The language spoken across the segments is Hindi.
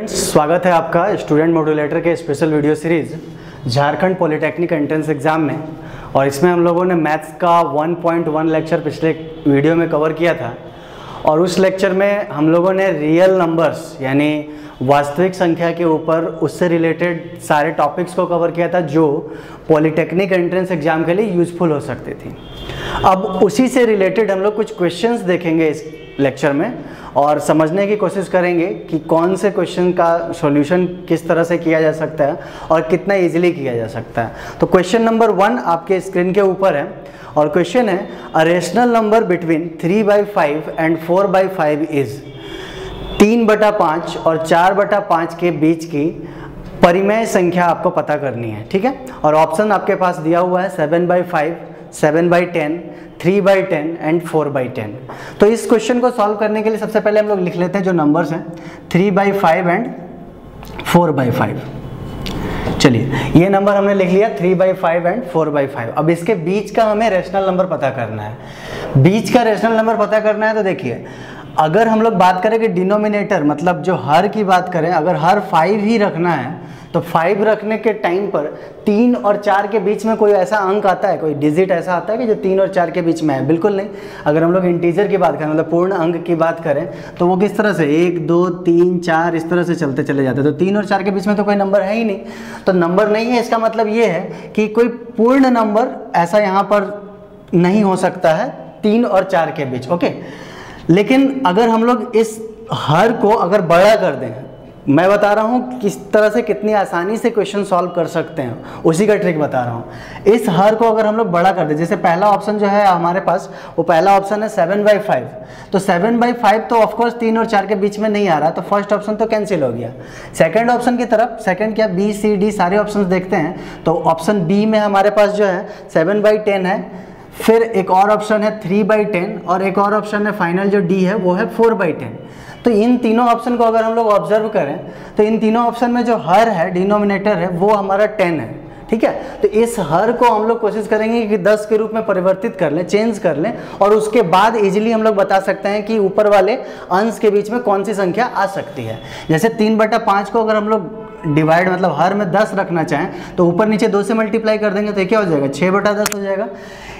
स्वागत है आपका स्टूडेंट मॉड्यूलेटर के special video series Jharkhand polytechnic entrance exam में। और इसमें हम लोगों ने मैथ्स का 1.1 लेक्चर पिछले वीडियो में कवर किया था और उस लेक्चर में हम लोगों ने रियल नंबर्स यानी वास्तविक संख्या के ऊपर उससे रिलेटेड सारे टॉपिक्स को कवर किया था जो पॉलिटेक्निक एंट्रेंस एग्ज़ाम के लिए यूज़फुल हो सकते थे। अब उसी से रिलेटेड हम लोग कुछ क्वेश्चंस देखेंगे इस लेक्चर में और समझने की कोशिश करेंगे कि कौन से क्वेश्चन का सॉल्यूशन किस तरह से किया जा सकता है और कितना इजीली किया जा सकता है। तो क्वेश्चन नंबर 1 आपके स्क्रीन के ऊपर है और क्वेश्चन है a rational number between 3/5 and 4/5 is 3/5 और 4/5 के बीच की परिमेय संख्या आपको पता करनी है, ठीक है। और ऑप्शन आपके पास दिया हुआ है 7/5, 7/10, 3/10 एंड 4/10। तो इस क्वेश्चन को सॉल्व करने के लिए सबसे पहले हम लोग लिख लेते हैं जो नंबर्स हैं 3/5 एंड 4/5। चलिए ये नंबर हमने लिख लिया 3/5 एंड 4/5। अब इसके बीच का हमें रेशनल नंबर पता करना है। बीच का रेशनल नंबर पता करना है तो देखिए अगर हम लोग बात करें कि डिनोमिनेटर मतलब जो हर की बात करें, अगर हर 5 ही रखना है तो 5 रखने के टाइम पर 3 और 4 के बीच में कोई ऐसा अंक आता है, कोई डिजिट ऐसा आता है कि जो 3 और 4 के बीच में है? बिल्कुल नहीं। अगर हम लोग इंटीजर की बात करें मतलब पूर्ण अंक की बात करें तो वो किस तरह से 1 2 3 4 इस तरह से चलते चले जाते हैं। तो 3 और 4 के बीच में तो कोई नंबर है ही नहीं, तो नंबर नहीं है। इसका मतलब ये है कि कोई पूर्ण नंबर ऐसा यहाँ पर नहीं हो सकता है 3 और 4 के बीच, ओके। लेकिन अगर हम लोग इस हर को अगर बड़ा कर दें, मैं बता रहा हूँ किस तरह से कितनी आसानी से क्वेश्चन सॉल्व कर सकते हैं, उसी का ट्रिक बता रहा हूँ। इस हर को अगर हम लोग बड़ा कर दें, जैसे पहला ऑप्शन जो है हमारे पास वो पहला ऑप्शन है 7/5, तो 7/5 तो ऑफकोर्स 3 और 4 के बीच में नहीं आ रहा, तो फर्स्ट ऑप्शन तो कैंसिल हो गया। सेकंड ऑप्शन की तरफ, सेकंड क्या बी सी डी सारे ऑप्शन देखते हैं तो ऑप्शन बी में हमारे पास जो है 7/10 है, फिर एक और ऑप्शन है 3/10 और एक और ऑप्शन है फाइनल जो डी है वो है 4/10। तो इन तीनों ऑप्शन को अगर हम लोग ऑब्जर्व करें तो इन तीनों ऑप्शन में जो हर है डिनोमिनेटर है वो हमारा 10 है, ठीक है। तो इस हर को हम लोग कोशिश करेंगे कि 10 के रूप में परिवर्तित कर लें, चेंज कर लें और उसके बाद इजीली हम लोग बता सकते हैं कि ऊपर वाले अंश के बीच में कौन सी संख्या आ सकती है। जैसे 3/5 को अगर हम लोग डिवाइड मतलब हर में 10 रखना चाहें तो ऊपर नीचे 2 से मल्टीप्लाई कर देंगे तो ये क्या हो जाएगा 6/10 हो जाएगा।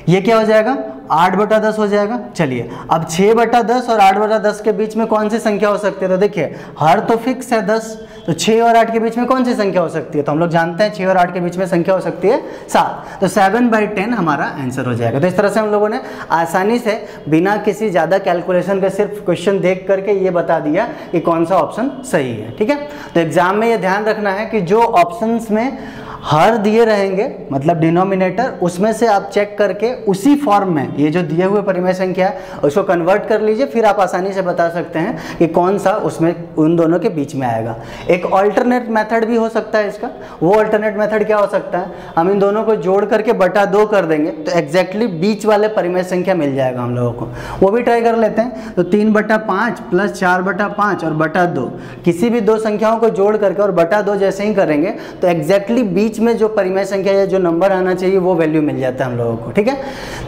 ये क्या हो जाएगा 8/10 हो जाएगा। चलिए अब 6/10 और 8/10 के बीच में कौन सी संख्या हो सकती है? तो देखिए हर तो फिक्स है 10, तो 6 और 8 के बीच में कौन सी संख्या हो सकती है? तो हम लोग जानते हैं 6 और 8 के बीच में संख्या हो सकती है 7, तो 7/10 हमारा आंसर हो जाएगा। तो इस तरह से हम लोगों ने आसानी से बिना किसी ज़्यादा कैलकुलेशन के सिर्फ क्वेश्चन देख करके ये बता दिया कि कौन सा ऑप्शन सही है, ठीक है। तो एग्जाम में ये ध्यान रखना है कि जो ऑप्शंस में हर दिए रहेंगे मतलब डिनोमिनेटर, उसमें से आप चेक करके उसी फॉर्म में ये जो दिए हुए परिमेय संख्या है उसको कन्वर्ट कर लीजिए, फिर आप आसानी से बता सकते हैं कि कौन सा उसमें उन दोनों के बीच में आएगा। एक ऑल्टरनेट मेथड भी हो सकता है इसका। वो ऑल्टरनेट मेथड क्या हो सकता है? हम इन दोनों को जोड़ करके बटा 2 कर देंगे तो एग्जैक्टली बीच वाले परिमेय संख्या मिल जाएगा हम लोगों को। वो भी ट्राई कर लेते हैं। तो 3/5 प्लस 4/5 और बटा 2, किसी भी दो संख्याओं को जोड़ करके और बटा 2 जैसे ही करेंगे तो एग्जैक्टली बीच में जो परिमेय संख्या या जो नंबर आना चाहिए वो वैल्यू मिल जाता है हम लोगों को, ठीक है।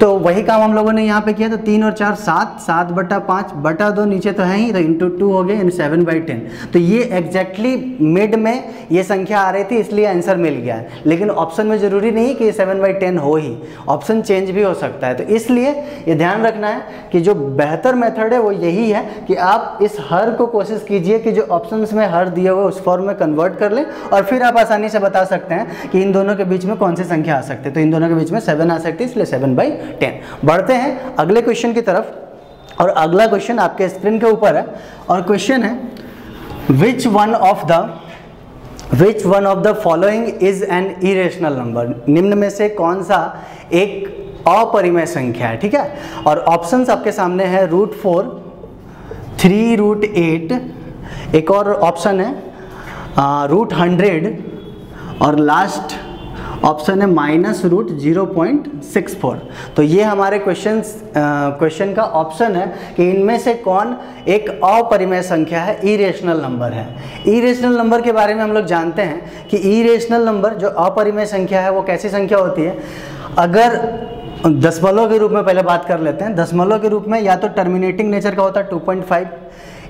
तो वही काम हम लोगों ने यहाँ पे किया। तो 3 और 4 7, 7/5 बटा 2 नीचे तो है ही, तो इंटू 2 हो गए 7/10। तो ये एग्जैक्टली मिड में ये संख्या आ रही थी इसलिए आंसर मिल गया। लेकिन ऑप्शन में जरूरी नहीं कि ये 7/10 हो ही, ऑप्शन चेंज भी हो सकता है। तो इसलिए ये ध्यान रखना है कि जो बेहतर मेथड है वो यही है कि आप इस हर को कोशिश कीजिए कि जो ऑप्शंस में हर दिए हुए उस फॉर्म में कन्वर्ट कर लें और फिर आप आसानी से बता सकते हैं कि इन दोनों के बीच में कौन सी संख्या आ सकती है। तो इन दोनों के बीच में 7 आ सकती है, इसलिए 7/10। बढ़ते हैं अगले क्वेश्चन की तरफ और अगला क्वेश्चन आपके स्क्रीन के ऊपर है और क्वेश्चन है which one of the following is an irrational number. निम्न में से कौन सा एक अपरिमेय संख्या है, ठीक है। और ऑप्शंस आपके सामने है √4, 3√8, एक और ऑप्शन है √100 और लास्ट ऑप्शन है -√0.64। तो ये हमारे क्वेश्चन का ऑप्शन है कि इनमें से कौन एक अपरिमेय संख्या है, इरेशनल नंबर है। इरेशनल नंबर के बारे में हम लोग जानते हैं कि इरेशनल नंबर जो अपरिमेय संख्या है वो कैसी संख्या होती है? अगर दशमलव के रूप में पहले बात कर लेते हैं। दशमलव के रूप में या तो टर्मिनेटिंग नेचर का होता है 2.5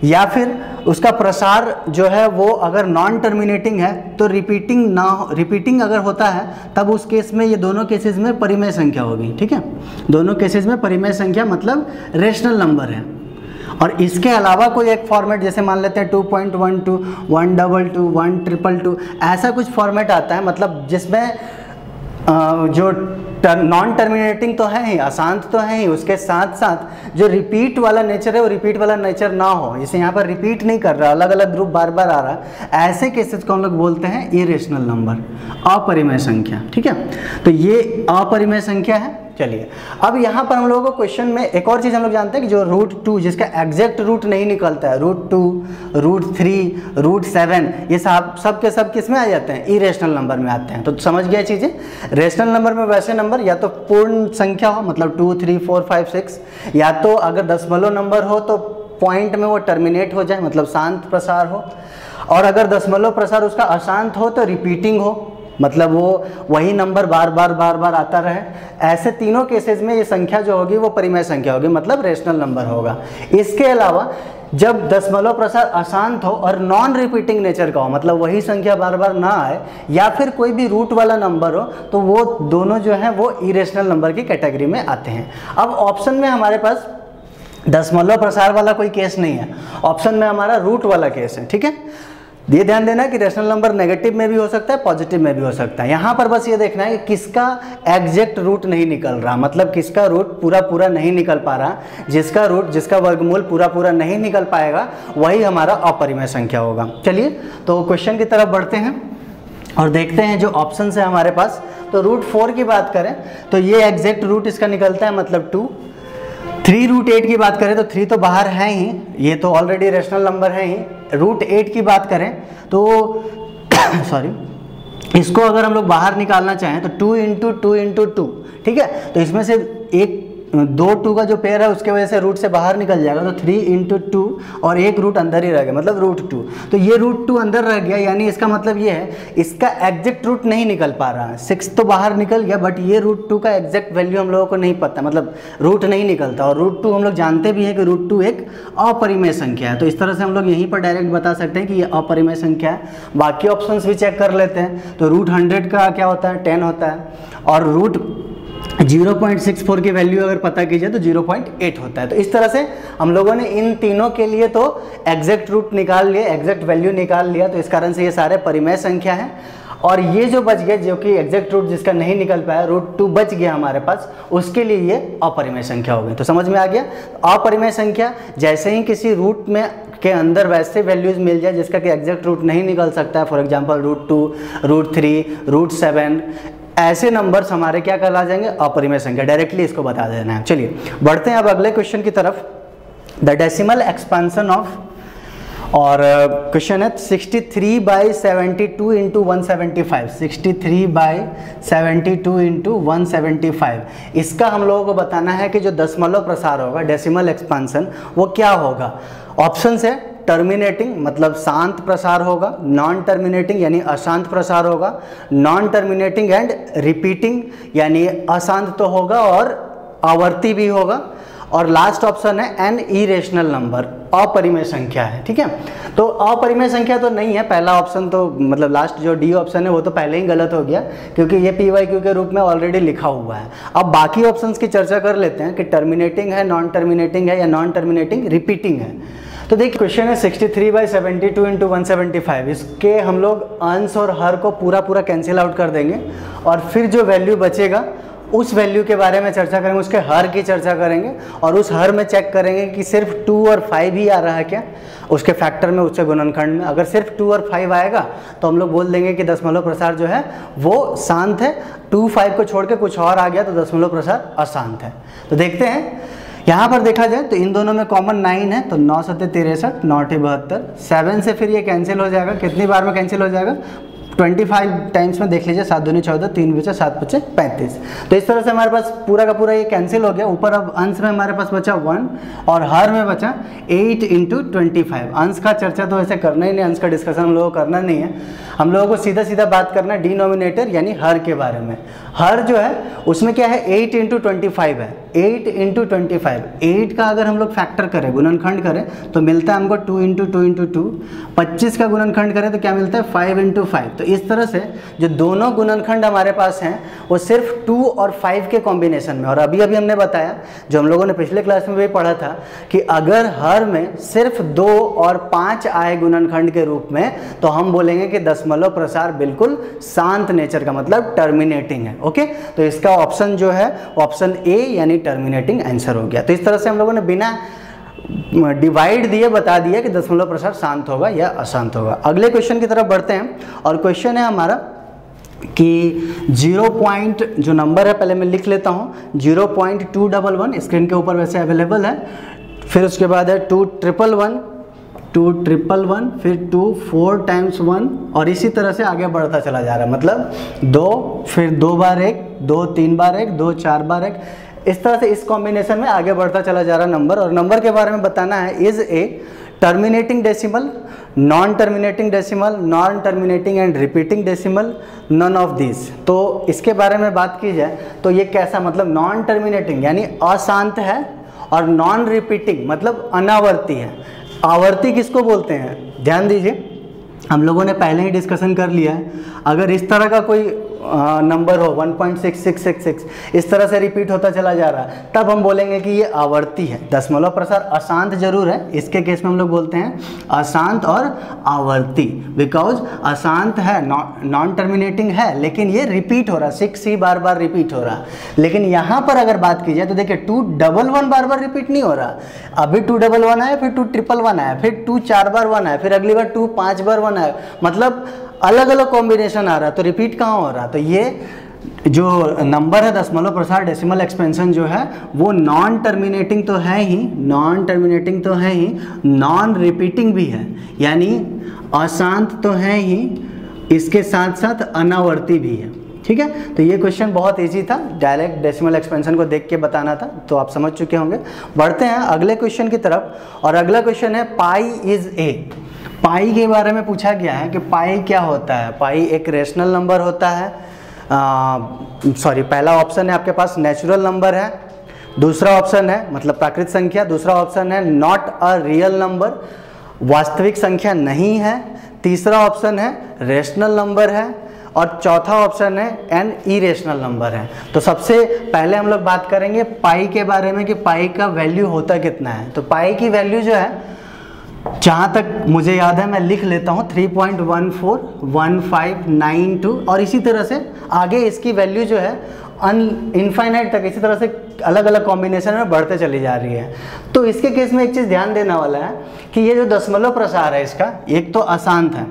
या फिर उसका प्रसार जो है वो अगर नॉन टर्मिनेटिंग है तो रिपीटिंग अगर होता है तब उस केस में ये दोनों केसेस में परिमेय संख्या होगी। ठीक है, दोनों केसेस में परिमेय संख्या मतलब रेशनल नंबर है। और इसके अलावा कोई एक फॉर्मेट जैसे मान लेते हैं 2.12, 122, 122, ऐसा कुछ फॉर्मेट आता है, मतलब जिसमें जो नॉन टर्मिनेटिंग तो है ही, अशांत तो है ही, उसके साथ साथ जो रिपीट वाला नेचर है वो रिपीट वाला नेचर ना हो, जैसे यहाँ पर रिपीट नहीं कर रहा, अलग अलग ग्रुप बार बार आ रहा, ऐसे केसेस को हम लोग बोलते हैं इरेशनल नंबर, अपरिमेय संख्या। ठीक है, तो ये अपरिमेय संख्या है। चलिए अब यहाँ पर हम लोगों को क्वेश्चन में एक और चीज़ हम लोग जानते हैं कि जो √2 जिसका एग्जैक्ट रूट नहीं निकलता है, √2, √3, √7, ये सब के सब किस में आ जाते हैं, इरेशनल नंबर में आते हैं। तो समझ गया चीज़ें, रेशनल नंबर में वैसे नंबर या तो पूर्ण संख्या हो मतलब 2, 3, 4, 5, 6, या तो अगर दशमलव नंबर हो तो पॉइंट में वो टर्मिनेट हो जाए मतलब शांत प्रसार हो, और अगर दशमलव प्रसार उसका अशांत हो तो रिपीटिंग हो मतलब वो वही नंबर बार बार आता रहे। ऐसे तीनों केसेस में ये संख्या जो होगी वो परिमेय संख्या होगी मतलब रेशनल नंबर होगा। इसके अलावा जब दशमलव प्रसार अशांत हो और नॉन रिपीटिंग नेचर का हो मतलब वही संख्या बार बार ना आए, या फिर कोई भी रूट वाला नंबर हो, तो वो दोनों जो हैं वो इरेशनल नंबर की कैटेगरी में आते हैं। अब ऑप्शन में हमारे पास दशमलव प्रसार वाला कोई केस नहीं है, ऑप्शन में हमारा रूट वाला केस है। ठीक है, ये ध्यान देना कि रेशनल नंबर नेगेटिव में भी हो सकता है, पॉजिटिव में भी हो सकता है। यहाँ पर बस ये देखना है कि किसका एग्जैक्ट रूट नहीं निकल रहा, मतलब किसका रूट पूरा नहीं निकल पा रहा, जिसका रूट जिसका वर्गमूल पूरा नहीं निकल पाएगा वही हमारा अपरिमेय संख्या होगा। चलिए तो क्वेश्चन की तरफ बढ़ते हैं और देखते हैं जो ऑप्शन है हमारे पास। तो √4 की बात करें तो ये एग्जैक्ट रूट इसका निकलता है मतलब 2। 3√8 की बात करें तो 3 तो बाहर है ही, ये तो ऑलरेडी रेशनल नंबर है ही। √8 की बात करें तो सॉरी, इसको अगर हम लोग बाहर निकालना चाहें तो 2 × 2 × 2, ठीक है, तो इसमें से एक 2 2 का जो पेयर है उसके वजह से रूट से बाहर निकल जाएगा, तो 3 × 2 और एक रूट अंदर ही रह गया मतलब √2। तो ये √2 अंदर रह गया, यानी इसका मतलब ये है इसका एग्जैक्ट रूट नहीं निकल पा रहा है। 6 तो बाहर निकल गया बट ये √2 का एग्जैक्ट वैल्यू हम लोगों को नहीं पता, मतलब रूट नहीं निकलता। और √2 हम लोग जानते भी हैं कि √2 एक अपरिमेय संख्या है, तो इस तरह से हम लोग यहीं पर डायरेक्ट बता सकते हैं कि ये अपरिमेय संख्या है। बाकी ऑप्शंस भी चेक कर लेते हैं। तो √100 का क्या होता है, 10 होता है, और √0.64 की वैल्यू अगर पता कीजिए तो 0.8 होता है। तो इस तरह से हम लोगों ने इन तीनों के लिए तो एग्जैक्ट रूट निकाल लिए, एग्जैक्ट वैल्यू निकाल लिया, तो इस कारण से ये सारे परिमेय संख्या हैं। और ये जो बच गए जो कि एग्जैक्ट रूट जिसका नहीं निकल पाया, √2 बच गया हमारे पास, उसके लिए ये अपरिमेय संख्या हो गई। तो समझ में आ गया, अपरिमेय संख्या जैसे ही किसी रूट में के अंदर वैसे वैल्यूज मिल जाए जिसका कि एग्जैक्ट रूट नहीं निकल सकता है, फॉर एग्जाम्पल √2, √3, √7, ऐसे नंबर्स हमारे क्या कहला जाएंगे, अपरिमेय संख्या। डायरेक्टली इसको बता देना है। चलिए बढ़ते हैं अब अगले क्वेश्चन की तरफ, द डेसिमल एक्सपेंशन ऑफ, और क्वेश्चन है 63/72 × 175, 63/72 × 175। इसका हम लोगों को बताना है कि जो दशमलव प्रसार होगा, डेसिमल एक्सपेंशन, वो क्या होगा। ऑप्शन है टर्मिनेटिंग मतलब शांत प्रसार होगा, नॉन टर्मिनेटिंग यानी अशांत प्रसार होगा, नॉन टर्मिनेटिंग एंड रिपीटिंग यानी अशांत तो होगा और आवर्ती भी होगा, और लास्ट ऑप्शन है एन इरेशनल नंबर, अपरिमेय संख्या है। ठीक है, तो अपरिमेय संख्या तो नहीं है पहला ऑप्शन, तो मतलब लास्ट जो डी ऑप्शन है वो तो पहले ही गलत हो गया क्योंकि ये PYQ के रूप में ऑलरेडी लिखा हुआ है। अब बाकी ऑप्शंस की चर्चा कर लेते हैं कि टर्मिनेटिंग है, नॉन टर्मिनेटिंग है, या नॉन टर्मिनेटिंग रिपीटिंग है। तो देखिए क्वेश्चन है 63/72 × 175, इसके हम लोग अंश और हर को पूरा कैंसिल आउट कर देंगे और फिर जो वैल्यू बचेगा उस वैल्यू के बारे में चर्चा करेंगे, उसके हर की चर्चा करेंगे, और उस हर में चेक करेंगे कि सिर्फ 2 और 5 ही आ रहा है क्या उसके फैक्टर में, उसके गुणनखंड में। अगर सिर्फ 2 और 5 आएगा तो हम लोग बोल देंगे कि दशमलव प्रसार जो है वो शांत है। 2, 5 को छोड़ के कुछ और आ गया तो दशमलव प्रसार अशांत है। तो देखते हैं, यहाँ पर देखा जाए तो इन दोनों में कॉमन 9 है, तो 9 × 7 = 63, 9 × 8 = 72, 7 से फिर ये कैंसिल हो जाएगा, कितनी बार में कैंसिल हो जाएगा, 25 टाइम्स में देख लीजिए, 7 दूनी 14, 3 बचे 7 बचे 35। तो इस तरह से हमारे पास पूरा का पूरा ये कैंसिल हो गया। ऊपर अब अंश में हमारे पास बचा 1 और हर में बचा 8 × 25। अंश का चर्चा तो ऐसे करना ही नहीं, अंश का डिस्कशन हम लोगों को करना नहीं है, हम लोगों को सीधा बात करना है डिनोमिनेटर यानी हर के बारे में। हर जो है उसमें क्या है, 8 × 25 है, 8 इंटू 25, 8 का अगर हम लोग फैक्टर करें, गुणनखंड करें, तो मिलता है हमको 2 इंटू 2 इंटू 2। 25 का गुणनखंड करें तो क्या मिलता है 5 इंटू 5। तो इस तरह से जो दोनों गुणनखंड हमारे पास हैं वो सिर्फ 2 और 5 के कॉम्बिनेशन में। और अभी अभी हमने बताया, जो हम लोगों ने पिछले क्लास में भी पढ़ा था, कि अगर हर में सिर्फ 2 और 5 आए गुणनखंड के रूप में तो हम बोलेंगे कि दशमलव प्रसार बिल्कुल शांत नेचर का, मतलब टर्मिनेटिंग है। ओके, तो इसका ऑप्शन जो है ऑप्शन ए यानी टर्मिनेटिंग आंसर हो गया। तो इस तरह से हम लोगों ने बिना डिवाइड दिए बता दिया कि दशमलव प्रसार शांत होगा या अशांत होगा। अगले क्वेश्चन की तरफ बढ़ते हैं और क्वेश्चन है हमारा कि 0 पॉइंट जो नंबर है पहले मैं लिख लेता हूँ, 0.211 स्क्रीन के ऊपर वैसे अवेलेबल है। फिर उसके बाद है 211, फिर 2 4 टाइम्स 1 और इसी तरह से आगे बढ़ता चला जा रहा है, मतलब 2 फिर 2 बार 1, 2 3 बार 1, 2 4 बार 1, इस तरह से इस कॉम्बिनेशन में आगे बढ़ता चला जा रहा नंबर। और नंबर के बारे में बताना है, is a terminating decimal, non terminating decimal, non terminating and repeating decimal, none of this. तो इसके बारे में बात की जाए तो ये कैसा, मतलब नॉन टर्मिनेटिंग यानी अशांत है, और नॉन रिपीटिंग मतलब अनावर्ती है। आवर्ती किसको बोलते हैं, ध्यान दीजिए, हम लोगों ने पहले ही डिस्कशन कर लिया है। अगर इस तरह का कोई नंबर हो 1.6666 इस तरह से रिपीट होता चला जा रहा है, तब हम बोलेंगे कि ये आवर्ती है। दशमलव प्रसार अशांत जरूर है, इसके केस में हम लोग बोलते हैं अशांत और आवर्ती, बिकॉज अशांत है, नॉन टर्मिनेटिंग है, लेकिन ये रिपीट हो रहा है, 6 ही बार बार रिपीट हो रहा है। लेकिन यहाँ पर अगर बात की जाए तो देखिए 211 बार बार रिपीट नहीं हो रहा, अभी 211 आया, फिर 211 आया, फिर 2 4 बार 1 आया, फिर अगली बार 2 5 बार 1 आया, मतलब अलग अलग कॉम्बिनेशन आ रहा है, तो रिपीट कहाँ हो रहा। तो ये जो नंबर है दशमलव प्रसार डेसिमल एक्सपेंशन जो है वो नॉन टर्मिनेटिंग तो है ही, नॉन टर्मिनेटिंग तो है ही, नॉन रिपीटिंग भी है, यानी अशांत तो है ही, इसके साथ साथ अनावर्ती भी है। ठीक है, तो ये क्वेश्चन बहुत इजी था, डायरेक्ट डेसिमल एक्सपेंशन को देख के बताना था, तो आप समझ चुके होंगे। बढ़ते हैं अगले क्वेश्चन की तरफ, और अगला क्वेश्चन है पाई इज ए। पाई के बारे में पूछा गया है कि पाई क्या होता है। पाई एक रेशनल नंबर होता है, पहला ऑप्शन है आपके पास नेचुरल नंबर है, दूसरा ऑप्शन है मतलब प्राकृत संख्या, दूसरा ऑप्शन है नॉट अ रियल नंबर, वास्तविक संख्या नहीं है, तीसरा ऑप्शन है रेशनल नंबर है, और चौथा ऑप्शन है एन इरेशनल नंबर है। तो सबसे पहले हम लोग बात करेंगे पाई के बारे में कि पाई का वैल्यू होता कितना है। तो पाई की वैल्यू जो है, जहाँ तक मुझे याद है मैं लिख लेता हूँ, 3.141592, और इसी तरह से आगे इसकी वैल्यू जो है इनफाइनाइट तक इसी तरह से अलग अलग कॉम्बिनेशन में बढ़ते चली जा रही है। तो इसके केस में एक चीज़ ध्यान देने वाला है कि ये जो दशमलव प्रसार है इसका, एक तो अशांत है,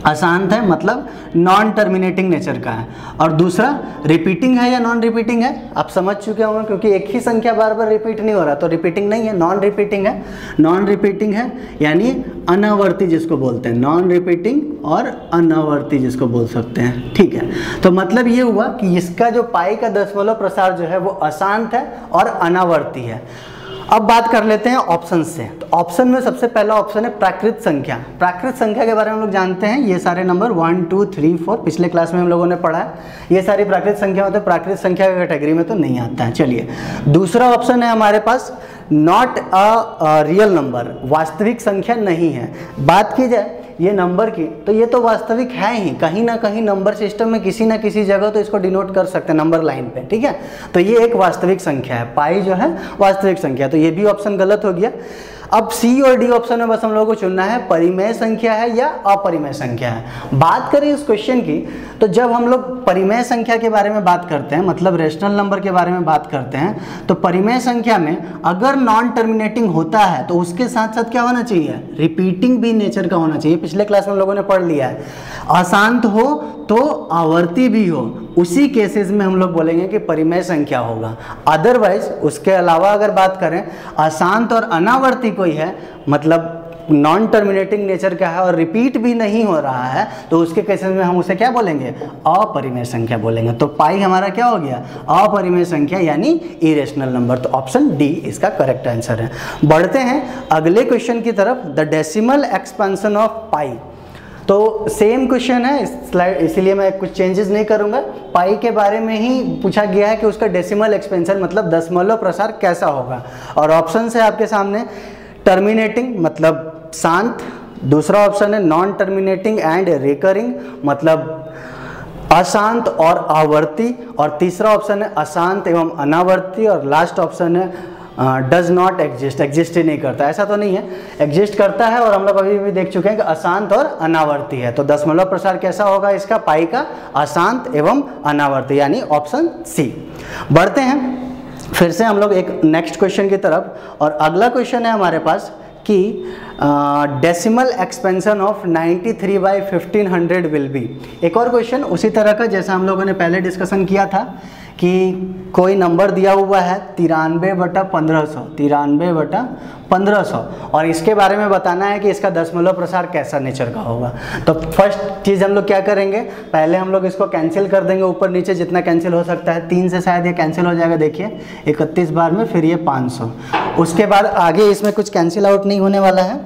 अशांत है मतलब नॉन टर्मिनेटिंग नेचर का है, और दूसरा रिपीटिंग है या नॉन रिपीटिंग है, आप समझ चुके होंगे, क्योंकि एक ही संख्या बार बार रिपीट नहीं हो रहा, तो रिपीटिंग नहीं है, नॉन रिपीटिंग है। नॉन रिपीटिंग है यानी अनावर्ती जिसको बोलते हैं, नॉन रिपीटिंग और अनावर्ती जिसको बोल सकते हैं। ठीक है, तो मतलब ये हुआ कि इसका जो पाई का दशमलव प्रसार जो है वो अशांत है और अनावर्ती है। अब बात कर लेते हैं ऑप्शन से। तो ऑप्शन में सबसे पहला ऑप्शन है प्राकृत संख्या। प्राकृत संख्या के बारे में हम लोग जानते हैं, ये सारे नंबर 1 2 3 4 पिछले क्लास में हम लोगों ने पढ़ा है, ये सारी प्राकृत संख्या होते हैं, प्राकृत संख्या की कैटेगरी में तो नहीं आता है। चलिए, दूसरा ऑप्शन है हमारे पास नॉट अ रियल नंबर, वास्तविक संख्या नहीं है। बात की जाए ये नंबर की, तो ये तो वास्तविक है ही, कहीं ना कहीं नंबर सिस्टम में किसी ना किसी जगह तो इसको डिनोट कर सकते हैं नंबर लाइन पे। ठीक है, तो ये एक वास्तविक संख्या है, पाई जो है वास्तविक संख्या, तो ये भी ऑप्शन गलत हो गया। अब सी और डी ऑप्शन में बस हम लोगों को चुनना है परिमेय संख्या है या अपरिमेय संख्या है। बात करें इस क्वेश्चन की, तो जब हम लोग परिमेय संख्या के बारे में बात करते हैं, मतलब रेशनल नंबर के बारे में बात करते हैं, तो परिमेय संख्या में अगर नॉन टर्मिनेटिंग होता है तो उसके साथ साथ क्या होना चाहिए, रिपीटिंग भी नेचर का होना चाहिए। पिछले क्लास में हम लोगों ने पढ़ लिया है, अशांत हो तो आवर्ती भी हो, उसी केसेस में हम लोग बोलेंगे कि परिमेय संख्या होगा। अदरवाइज उसके अलावा अगर बात करें, अशांत और अनावर्ती कोई है, मतलब नॉन टर्मिनेटिंग नेचर का है और रिपीट भी नहीं हो रहा है, तो उसके केसेस में हम उसे क्या बोलेंगे, अपरिमेय संख्या बोलेंगे। तो पाई हमारा क्या हो गया, अपरिमेय संख्या यानी इरेशनल नंबर। तो ऑप्शन डी इसका करेक्ट आंसर है। बढ़ते हैं अगले क्वेश्चन की तरफ, द डेसिमल एक्सपेंशन ऑफ पाई। तो सेम क्वेश्चन है इस स्लाइड, इसीलिए मैं कुछ चेंजेस नहीं करूंगा। पाई के बारे में ही पूछा गया है कि उसका डेसिमल एक्सपेंशन मतलब दशमलव प्रसार कैसा होगा, और ऑप्शन है आपके सामने टर्मिनेटिंग मतलब शांत, दूसरा ऑप्शन है नॉन टर्मिनेटिंग एंड रिकरिंग मतलब अशांत और आवर्ती, और तीसरा ऑप्शन है अशांत एवं अनावर्ती, और लास्ट ऑप्शन है डज नॉट एग्जिस्ट, एग्जिस्ट ही नहीं करता। ऐसा तो नहीं है, एग्जिस्ट करता है, और हम लोग अभी भी देख चुके हैं कि अशांत और अनावर्ती है। तो दशमलव प्रसार कैसा होगा इसका, पाई का अशांत एवं अनावर्ती, यानी ऑप्शन सी। बढ़ते हैं फिर से हम लोग एक नेक्स्ट क्वेश्चन की तरफ, और अगला क्वेश्चन है हमारे पास कि decimal expansion of 93/1500 will be. एक और क्वेश्चन उसी तरह का जैसा हम लोगों ने पहले डिस्कशन किया था कि कोई नंबर दिया हुआ है 93/1500, 93/1500, और इसके बारे में बताना है कि इसका दशमलव प्रसार कैसा नेचर का होगा। तो फर्स्ट चीज़ हम लोग क्या करेंगे, पहले हम लोग इसको कैंसिल कर देंगे, ऊपर नीचे जितना कैंसिल हो सकता है। 3 से शायद ये कैंसिल हो जाएगा, देखिए 31 बार में, फिर ये 500। उसके बाद आगे इसमें कुछ कैंसिल आउट नहीं होने वाला है,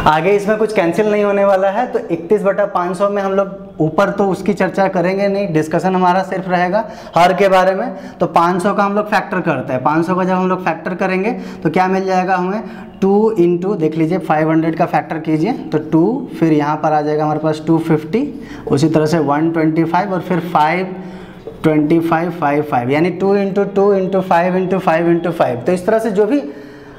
आगे इसमें कुछ कैंसिल नहीं होने वाला है। तो 31/500 में हम लोग ऊपर तो उसकी चर्चा करेंगे नहीं, डिस्कशन हमारा सिर्फ रहेगा हर के बारे में। तो 500 का हम लोग फैक्टर करते हैं, 500 का जब हम लोग फैक्टर करेंगे तो क्या मिल जाएगा हमें, 2 इंटू देख लीजिए 500 का फैक्टर कीजिए तो 2, फिर यहाँ पर आ जाएगा हमारे पास 250, उसी तरह से 125 और फिर 525 55, यानी 2 इंटू 2 इंटू 5 इंटू 5 इंटू 5। तो इस तरह से जो भी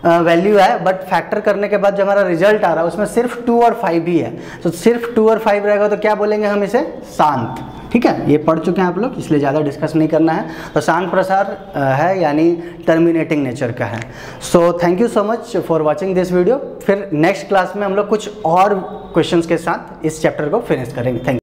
वैल्यू है, बट फैक्टर करने के बाद जो हमारा रिजल्ट आ रहा है उसमें सिर्फ 2 और 5 ही है। तो सिर्फ 2 और 5 रहेगा तो क्या बोलेंगे हम इसे, शांत। ठीक है, ये पढ़ चुके हैं आप लोग, इसलिए ज़्यादा डिस्कस नहीं करना है। तो शांत प्रसार है, यानी टर्मिनेटिंग नेचर का है। So thank you so much for watching this video. फिर नेक्स्ट क्लास में हम लोग कुछ और क्वेश्चंस के साथ इस चैप्टर को फिनिश करेंगे। Thank you.